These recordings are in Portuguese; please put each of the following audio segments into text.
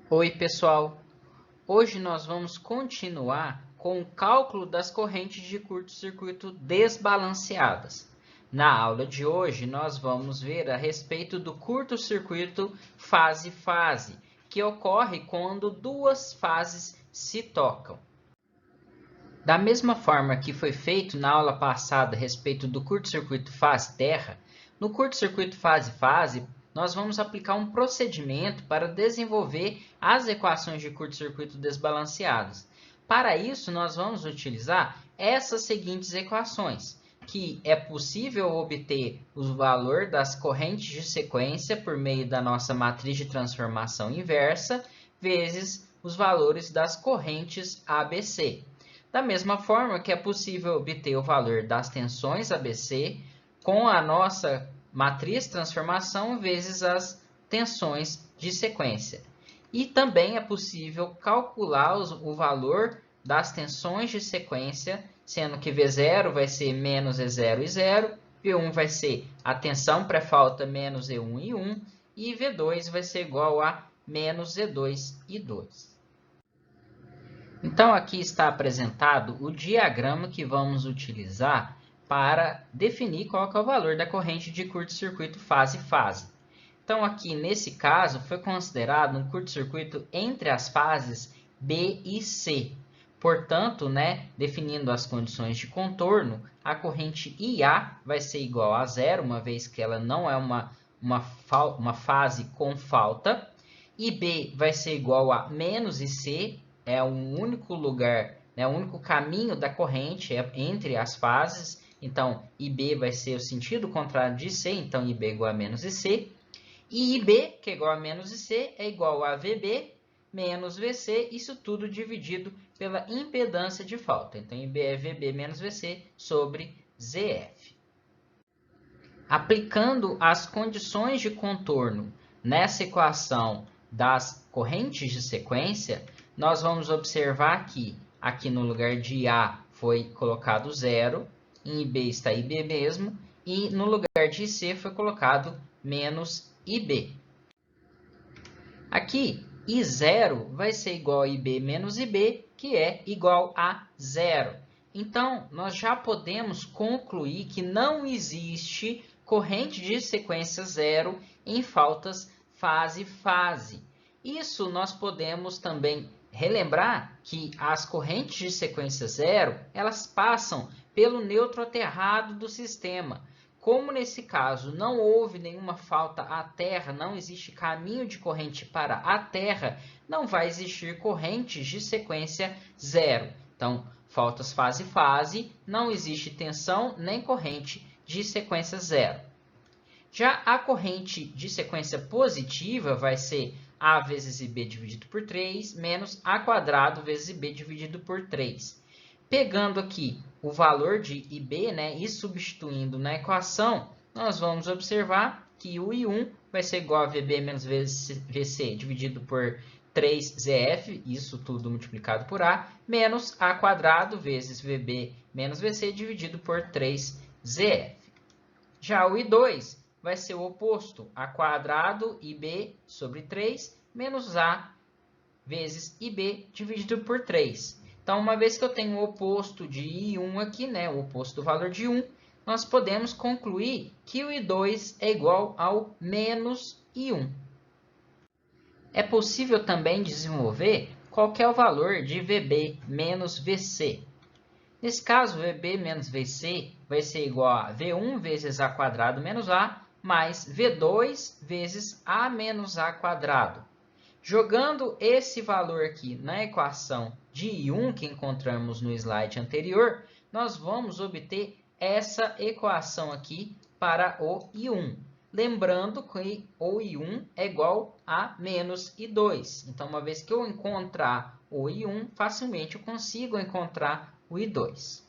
Oi, pessoal! Hoje nós vamos continuar com o cálculo das correntes de curto-circuito desbalanceadas. Na aula de hoje, nós vamos ver a respeito do curto-circuito fase-fase, que ocorre quando duas fases se tocam. Da mesma forma que foi feito na aula passada a respeito do curto-circuito fase-terra, no curto-circuito fase-fase, nós vamos aplicar um procedimento para desenvolver as equações de curto-circuito desbalanceadas. Para isso, nós vamos utilizar essas seguintes equações, que é possível obter o valor das correntes de sequência por meio da nossa matriz de transformação inversa, vezes os valores das correntes ABC. Da mesma forma que é possível obter o valor das tensões ABC com a nossa matriz transformação vezes as tensões de sequência. E também é possível calcular o valor das tensões de sequência, sendo que V0 vai ser menos E0 e 0, V1 vai ser a tensão pré-falta menos E1 e 1, e V2 vai ser igual a menos E2 e 2. Então, aqui está apresentado o diagrama que vamos utilizar para definir qual é o valor da corrente de curto-circuito fase-fase. Então, aqui nesse caso, foi considerado um curto-circuito entre as fases B e C. Portanto, definindo as condições de contorno, a corrente IA vai ser igual a zero, uma vez que ela não é uma fase com falta. IB vai ser igual a menos IC, é o único lugar, o único caminho da corrente entre as fases. Então, IB vai ser o sentido contrário de C, então IB é igual a menos IC. E IB, que é igual a menos IC, é igual a VB menos VC, isso tudo dividido pela impedância de falta. Então, IB é VB menos VC sobre ZF. Aplicando as condições de contorno nessa equação das correntes de sequência, nós vamos observar que aqui no lugar de A foi colocado 0, em IB está IB mesmo, e no lugar de C foi colocado menos IB. Aqui, I0 vai ser igual a IB menos IB, que é igual a 0. Então, nós já podemos concluir que não existe corrente de sequência zero em faltas fase-fase. Isso nós podemos também relembrar que as correntes de sequência zero, elas passam pelo neutro aterrado do sistema. Como nesse caso não houve nenhuma falta à Terra, não existe caminho de corrente para a Terra, não vai existir correntes de sequência zero. Então, faltas fase-fase, não existe tensão nem corrente de sequência zero. Já a corrente de sequência positiva vai ser A vezes IB dividido por 3, menos A quadrado vezes IB dividido por 3. Pegando aqui o valor de IB, e substituindo na equação, nós vamos observar que o I1 vai ser igual a VB menos VC dividido por 3ZF, isso tudo multiplicado por A, menos A quadrado vezes VB menos VC dividido por 3ZF. Já o I2 vai ser o oposto, A quadrado IB sobre 3 menos A vezes IB dividido por 3. Então, uma vez que eu tenho o oposto de I1 aqui, o oposto do valor de 1, nós podemos concluir que o I2 é igual ao menos I1. É possível também desenvolver qual que é o valor de VB menos VC. Nesse caso, VB menos VC vai ser igual a V1 vezes A quadrado menos A, mais V2 vezes A menos A quadrado. Jogando esse valor aqui na equação de I1 que encontramos no slide anterior, nós vamos obter essa equação aqui para o I1. Lembrando que o I1 é igual a menos I2. Então, uma vez que eu encontrar o I1, facilmente eu consigo encontrar o I2.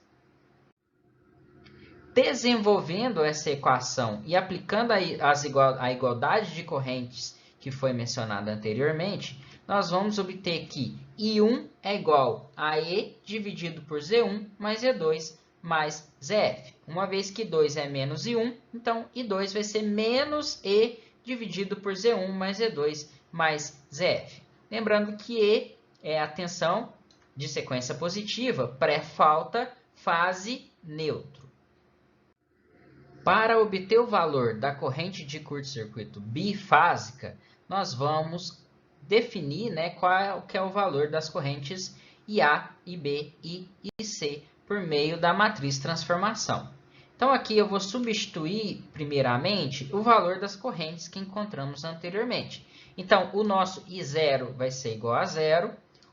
Desenvolvendo essa equação e aplicando a igualdade de correntes que foi mencionada anteriormente, nós vamos obter que I1 é igual a E dividido por Z1 mais E2 mais ZF. Uma vez que 2 é menos I1, então I2 vai ser menos E dividido por Z1 mais E2 mais ZF. Lembrando que E é a tensão de sequência positiva, pré-falta, fase, neutro. Para obter o valor da corrente de curto-circuito bifásica, nós vamos definir, né, qual que é o valor das correntes IA, IB e IC por meio da matriz transformação. Então, aqui eu vou substituir, primeiramente, o valor das correntes que encontramos anteriormente. Então, o nosso I0 vai ser igual a 0,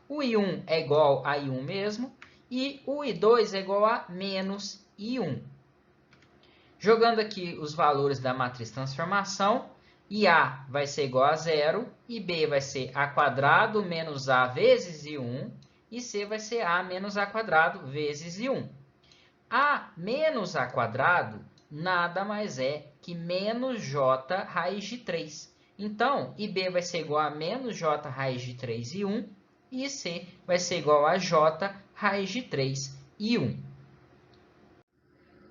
o I1 é igual a I1 mesmo, e o I2 é igual a menos I1. Jogando aqui os valores da matriz transformação, IA vai ser igual a 0, IB vai ser A quadrado menos A vezes I1, e C vai ser A menos A quadrado vezes I1. A menos A quadrado nada mais é que menos J raiz de 3. Então, IB vai ser igual a menos J raiz de 3 I1, e C vai ser igual a J raiz de 3 I1.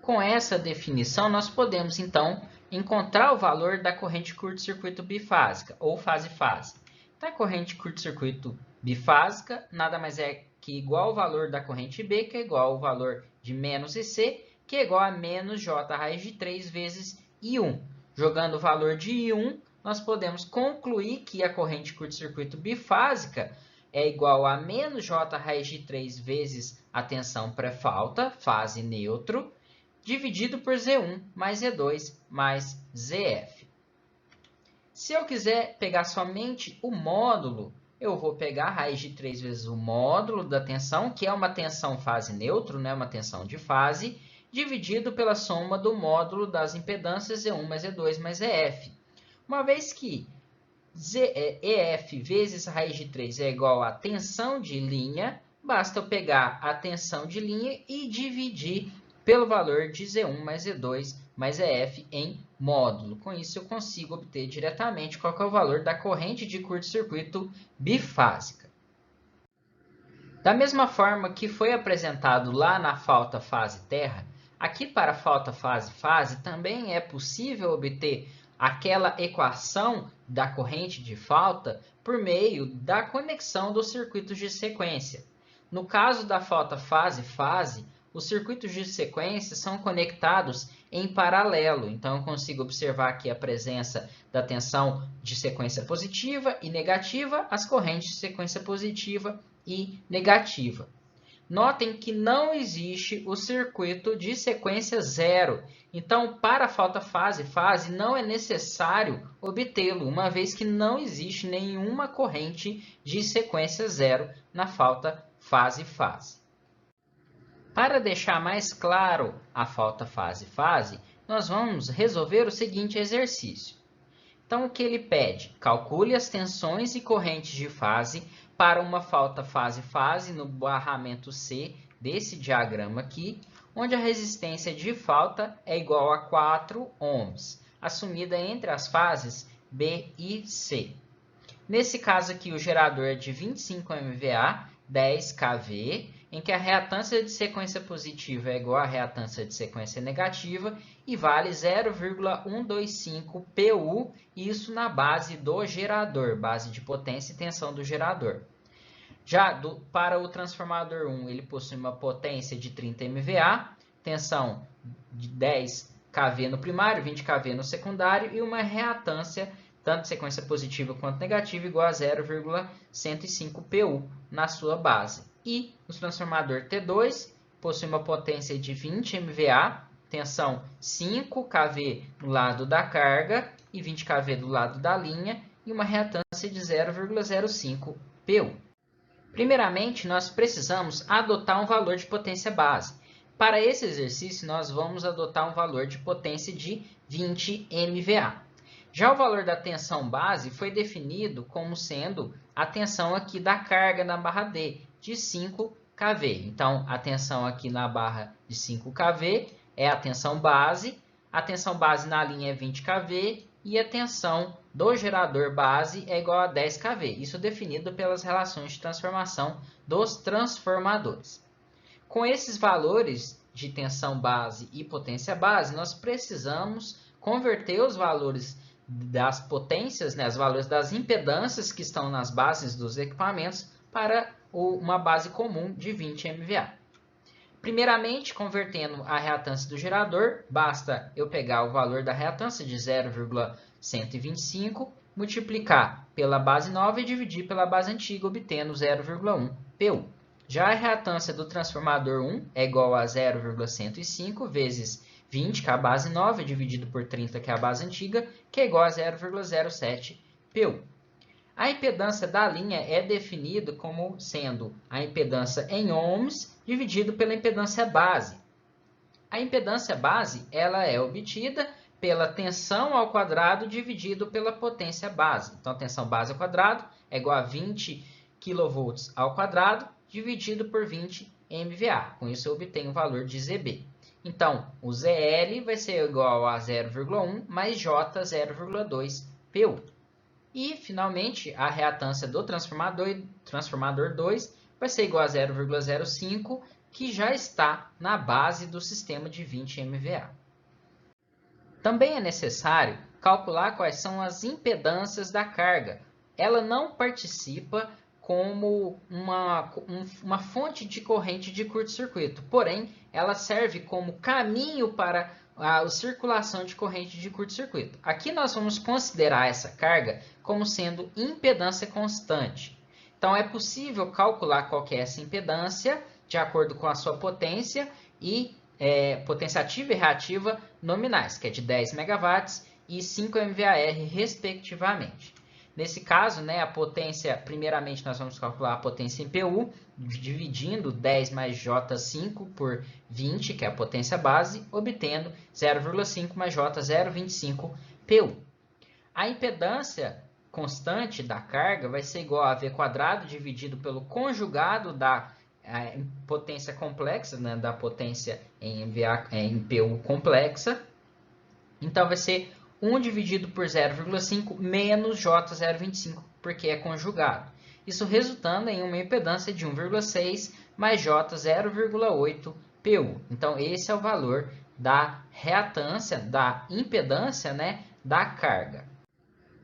Com essa definição, nós podemos, então, encontrar o valor da corrente de curto-circuito bifásica, ou fase-fase. Então, a corrente de curto-circuito bifásica nada mais é que igual ao valor da corrente B, que é igual ao valor de menos IC, que é igual a menos J raiz de 3 vezes I1. Jogando o valor de I1, nós podemos concluir que a corrente de curto-circuito bifásica é igual a menos J raiz de 3 vezes a tensão pré-falta, fase neutro, dividido por Z1 mais Z2 mais ZF. Se eu quiser pegar somente o módulo, eu vou pegar a raiz de 3 vezes o módulo da tensão, que é uma tensão fase neutro, né, uma tensão de fase, dividido pela soma do módulo das impedâncias Z1 mais Z2 mais ZF. Uma vez que EF vezes raiz de 3 é igual a tensão de linha, basta eu pegar a tensão de linha e dividir pelo valor de Z1 mais Z2 mais EF em módulo. Com isso, eu consigo obter diretamente qual que é o valor da corrente de curto-circuito bifásica. Da mesma forma que foi apresentado lá na falta fase-terra, aqui para a falta fase-fase também é possível obter aquela equação da corrente de falta por meio da conexão dos circuitos de sequência. No caso da falta fase-fase, os circuitos de sequência são conectados em paralelo. Então, eu consigo observar aqui a presença da tensão de sequência positiva e negativa, as correntes de sequência positiva e negativa. Notem que não existe o circuito de sequência zero. Então, para a falta fase-fase, não é necessário obtê-lo, uma vez que não existe nenhuma corrente de sequência zero na falta fase-fase. Para deixar mais claro a falta fase-fase, nós vamos resolver o seguinte exercício. Então, o que ele pede? Calcule as tensões e correntes de fase para uma falta fase-fase no barramento C desse diagrama aqui, onde a resistência de falta é igual a 4 ohms, assumida entre as fases B e C. Nesse caso aqui, o gerador é de 25 MVA, 10 kV, em que a reatância de sequência positiva é igual à reatância de sequência negativa e vale 0,125 PU, isso na base do gerador, base de potência e tensão do gerador. Já para o transformador 1, ele possui uma potência de 30 MVA, tensão de 10 kV no primário, 20 kV no secundário e uma reatância tanto sequência positiva quanto negativa igual a 0,105 PU na sua base. E o transformador T2 possui uma potência de 20 MVA, tensão 5 kV no lado da carga e 20 kV do lado da linha e uma reatância de 0,05 PU. Primeiramente, nós precisamos adotar um valor de potência base. Para esse exercício, nós vamos adotar um valor de potência de 20 MVA. Já o valor da tensão base foi definido como sendo a tensão aqui da carga na barra D, de 5 kV. Então, a tensão aqui na barra de 5 kV é a tensão base na linha é 20 kV e a tensão do gerador base é igual a 10 kV. Isso definido pelas relações de transformação dos transformadores. Com esses valores de tensão base e potência base, nós precisamos converter os valores das potências, né, os valores das impedâncias que estão nas bases dos equipamentos para uma base comum de 20 MVA. Primeiramente, convertendo a reatância do gerador, basta eu pegar o valor da reatância de 0,125, multiplicar pela base nova e dividir pela base antiga, obtendo 0,1 PU. Já a reatância do transformador 1 é igual a 0,105 vezes 20, que é a base nova, dividido por 30, que é a base antiga, que é igual a 0,07 PU. A impedância da linha é definida como sendo a impedância em ohms dividido pela impedância base. A impedância base ela é obtida pela tensão ao quadrado dividido pela potência base. Então, a tensão base ao quadrado é igual a 20 kV ao quadrado dividido por 20 MVA. Com isso, eu obtenho o valor de ZB. Então, o ZL vai ser igual a 0,1 mais J 0,2 PU. E, finalmente, a reatância do transformador 2 vai ser igual a 0,05, que já está na base do sistema de 20 MVA. Também é necessário calcular quais são as impedâncias da carga. Ela não participa como uma fonte de corrente de curto-circuito, porém, ela serve como caminho para a circulação de corrente de curto-circuito. Aqui nós vamos considerar essa carga como sendo impedância constante. Então, é possível calcular qual que é essa impedância de acordo com a sua potência e potência ativa e reativa nominais, que é de 10 MW e 5 MVAR, respectivamente. Nesse caso, né, a potência, primeiramente nós vamos calcular a potência em PU, dividindo 10 mais J5 por 20, que é a potência base, obtendo 0,5 mais J 0,25 PU. A impedância constante da carga vai ser igual a V² dividido pelo conjugado da potência complexa, né, da potência em PU complexa. Então, vai ser 1 dividido por 0,5 menos J 0,25, porque é conjugado. Isso resultando em uma impedância de 1,6 mais J 0,8 PU. Então, esse é o valor da reatância, da impedância, né, da carga.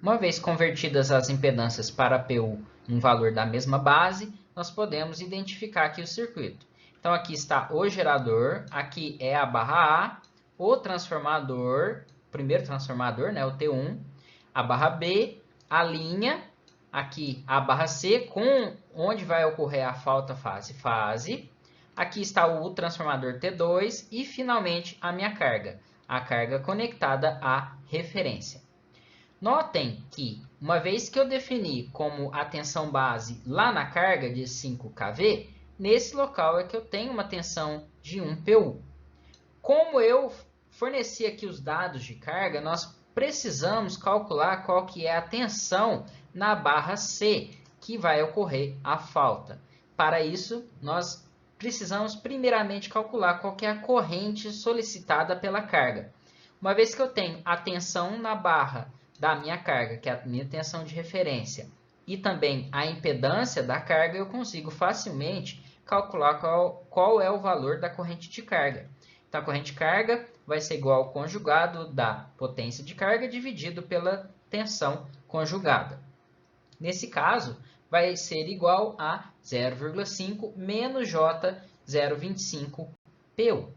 Uma vez convertidas as impedâncias para PU um valor da mesma base, nós podemos identificar aqui o circuito. Então, aqui está o gerador, aqui é a barra A, o transformador, o primeiro transformador, né, o T1, a barra B, a linha, aqui a barra C, com onde vai ocorrer a falta fase. Aqui está o transformador T2 e, finalmente, a minha carga, a carga conectada à referência. Notem que, uma vez que eu defini como a tensão base lá na carga de 5 kV, nesse local é que eu tenho uma tensão de 1 PU. Como eu forneci aqui os dados de carga, nós precisamos calcular qual que é a tensão na barra C, que vai ocorrer a falta. Para isso, nós precisamos primeiramente calcular qual que é a corrente solicitada pela carga. Uma vez que eu tenho a tensão na barra da minha carga, que é a minha tensão de referência, e também a impedância da carga, eu consigo facilmente calcular qual é o valor da corrente de carga. Então, a corrente de carga vai ser igual ao conjugado da potência de carga dividido pela tensão conjugada. Nesse caso, vai ser igual a 0,5 menos J 0,25 PU.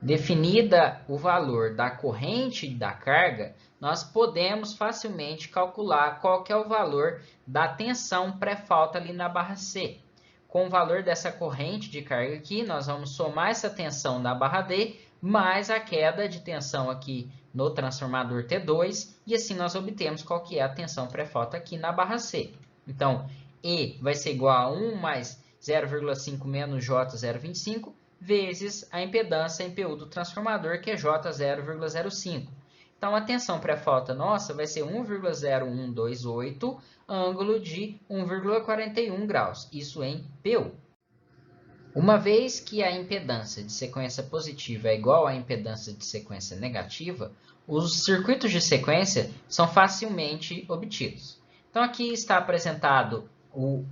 Definida o valor da corrente da carga, nós podemos facilmente calcular qual que é o valor da tensão pré-falta ali na barra C. Com o valor dessa corrente de carga aqui, nós vamos somar essa tensão na barra D, mais a queda de tensão aqui no transformador T2, e assim nós obtemos qual que é a tensão pré-falta aqui na barra C. Então, E vai ser igual a 1 mais 0,5 menos J 0,25, vezes a impedância em PU do transformador, que é J 0,05. Então, a tensão pré-falta nossa vai ser 1,0128, ângulo de 1,41 graus, isso em PU. Uma vez que a impedância de sequência positiva é igual à impedância de sequência negativa, os circuitos de sequência são facilmente obtidos. Então, aqui está apresentado o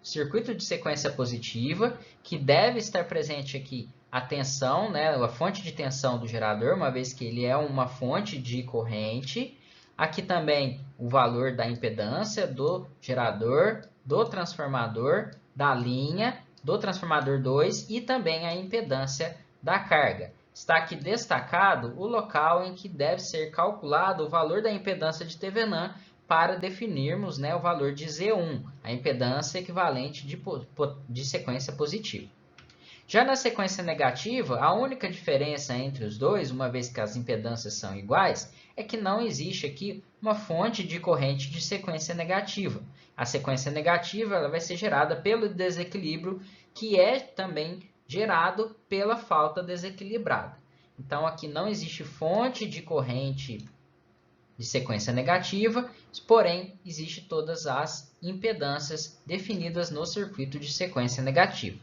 circuito de sequência positiva, que deve estar presente aqui a tensão, né, a fonte de tensão do gerador, uma vez que ele é uma fonte de corrente. Aqui também o valor da impedância do gerador, do transformador, da linha, do transformador 2 e também a impedância da carga. Está aqui destacado o local em que deve ser calculado o valor da impedância de Thevenin para definirmos, né, o valor de Z1, a impedância equivalente de sequência positiva. Já na sequência negativa, a única diferença entre os dois, uma vez que as impedâncias são iguais, é que não existe aqui uma fonte de corrente de sequência negativa. A sequência negativa ela vai ser gerada pelo desequilíbrio, que é também gerado pela falta desequilibrada. Então, aqui não existe fonte de corrente de sequência negativa, porém, existe todas as impedâncias definidas no circuito de sequência negativa.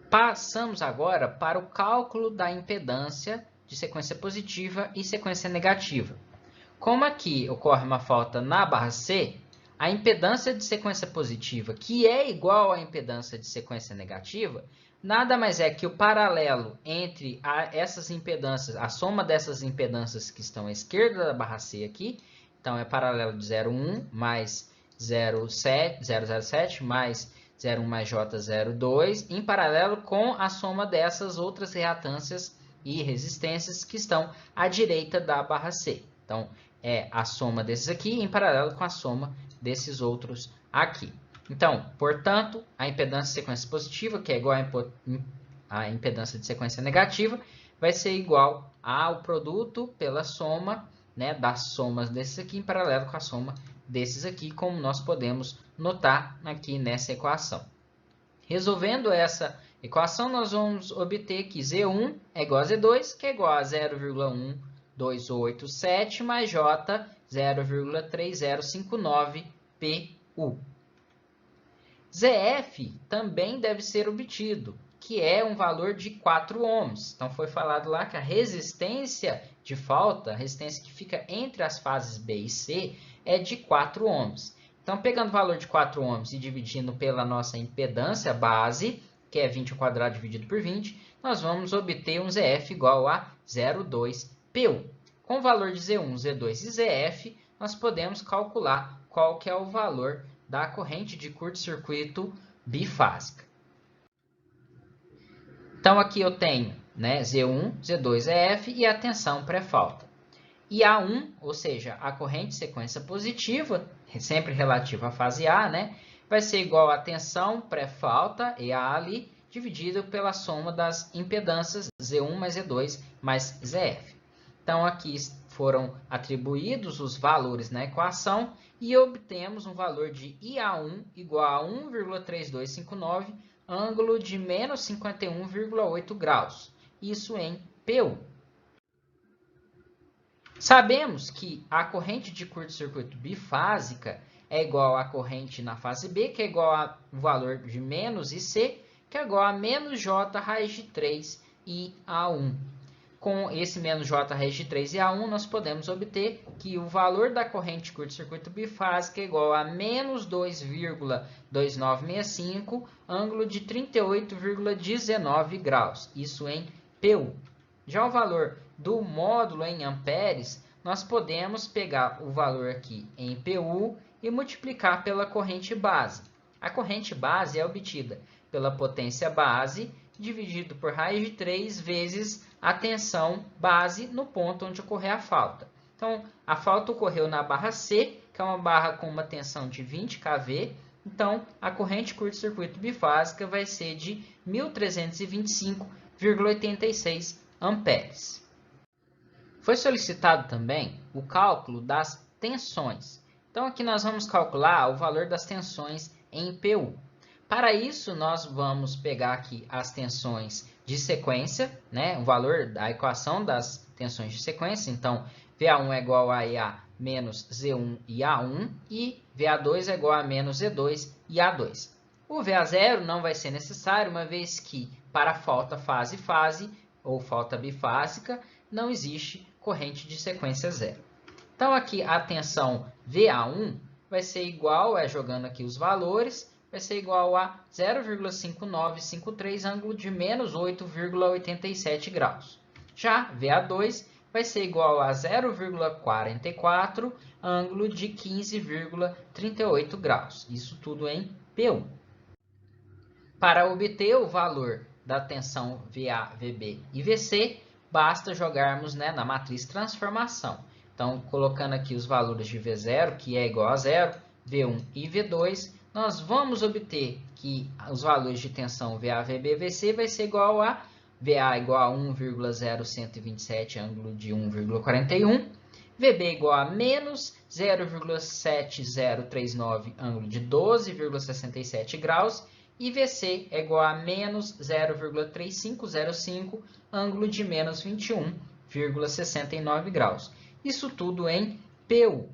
Passamos agora para o cálculo da impedância de sequência positiva e sequência negativa. Como aqui ocorre uma falta na barra C, a impedância de sequência positiva, que é igual à impedância de sequência negativa, nada mais é que o paralelo entre essas impedâncias, a soma dessas impedâncias que estão à esquerda da barra C aqui, então é paralelo de 0,1 mais 0,07 mais 0,1 mais J02, em paralelo com a soma dessas outras reatâncias e resistências que estão à direita da barra C. Então, é a soma desses aqui em paralelo com a soma desses outros aqui. Então, portanto, a impedância de sequência positiva, que é igual à impedância de sequência negativa, vai ser igual ao produto pela soma, né, das somas desses aqui em paralelo com a soma desses aqui, como nós podemos notar aqui nessa equação. Resolvendo essa equação, nós vamos obter que Z1 é igual a Z2, que é igual a 0,1287 mais J 0,3059 PU. ZF também deve ser obtido, que é um valor de 4 ohms. Então, foi falado lá que a resistência de falta, a resistência que fica entre as fases B e C, é de 4 ohms. Então, pegando o valor de 4 ohms e dividindo pela nossa impedância base, que é 20 ao quadrado dividido por 20, nós vamos obter um ZF igual a 0,2 PU. Com o valor de Z1, Z2 e ZF, nós podemos calcular qual que é o valor da corrente de curto-circuito bifásica. Então, aqui eu tenho, né, Z1, Z2, ZF e a tensão pré-falta. E A1, ou seja, a corrente sequência positiva, sempre relativa à fase A, né, vai ser igual à tensão pré-falta, EA ali, dividido pela soma das impedâncias Z1 mais Z2 mais ZF. Então, aqui foram atribuídos os valores na equação e obtemos um valor de IA1 igual a 1,3259, ângulo de menos 51,8 graus. Isso em PU. Sabemos que a corrente de curto-circuito bifásica é igual à corrente na fase B, que é igual ao valor de menos IC, que é igual a menos J raiz de 3 e A1. Com esse menos J raiz de 3 e A1, nós podemos obter que o valor da corrente de curto-circuito bifásica é igual a menos 2,2965, ângulo de 38,19 graus. Isso em PU. Já o valor do módulo em amperes, nós podemos pegar o valor aqui em PU e multiplicar pela corrente base. A corrente base é obtida pela potência base dividido por raiz de 3 vezes a tensão base no ponto onde ocorrer a falta. Então, a falta ocorreu na barra C, que é uma barra com uma tensão de 20 kV. Então, a corrente curto-circuito bifásica vai ser de 1.325,86 amperes. Foi solicitado também o cálculo das tensões. Então, aqui nós vamos calcular o valor das tensões em PU. Para isso, nós vamos pegar aqui as tensões de sequência, né? O valor da equação das tensões de sequência. Então, VA1 é igual a EA menos Z1 e A1, e VA2 é igual a menos Z2 e A2. O VA0 não vai ser necessário, uma vez que para falta fase-fase, ou falta bifásica, não existe corrente de sequência zero. Então, aqui a tensão VA1 vai ser igual, jogando aqui os valores, vai ser igual a 0,5953, ângulo de menos 8,87 graus. Já VA2 vai ser igual a 0,44 ângulo de 15,38 graus. Isso tudo em P1. Para obter o valor da tensão VA, VB e VC, basta jogarmos, né, na matriz transformação. Então, colocando aqui os valores de V0, que é igual a 0, V1 e V2, nós vamos obter que os valores de tensão VA, VB e VC vai ser igual a VA igual a 1,0127 ângulo de 1,41, VB igual a menos 0,7039 ângulo de 12,67 graus, e VC é igual a menos 0,3505, ângulo de menos 21,69 graus. Isso tudo em PU.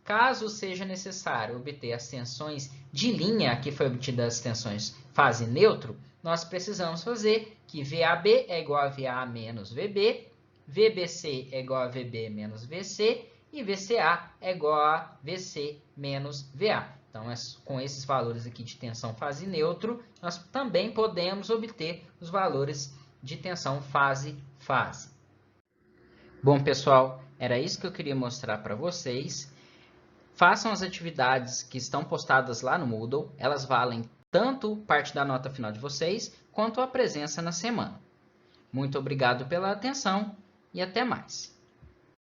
Caso seja necessário obter as tensões de linha, aqui foi obtida as tensões fase neutro, nós precisamos fazer que VAB é igual a VA menos VB, VBC é igual a VB menos VC, e VCA é igual a VC menos VA. Então, com esses valores aqui de tensão fase neutro, nós também podemos obter os valores de tensão fase-fase. Bom, pessoal, era isso que eu queria mostrar para vocês. Façam as atividades que estão postadas lá no Moodle. Elas valem tanto parte da nota final de vocês, quanto a presença na semana. Muito obrigado pela atenção e até mais.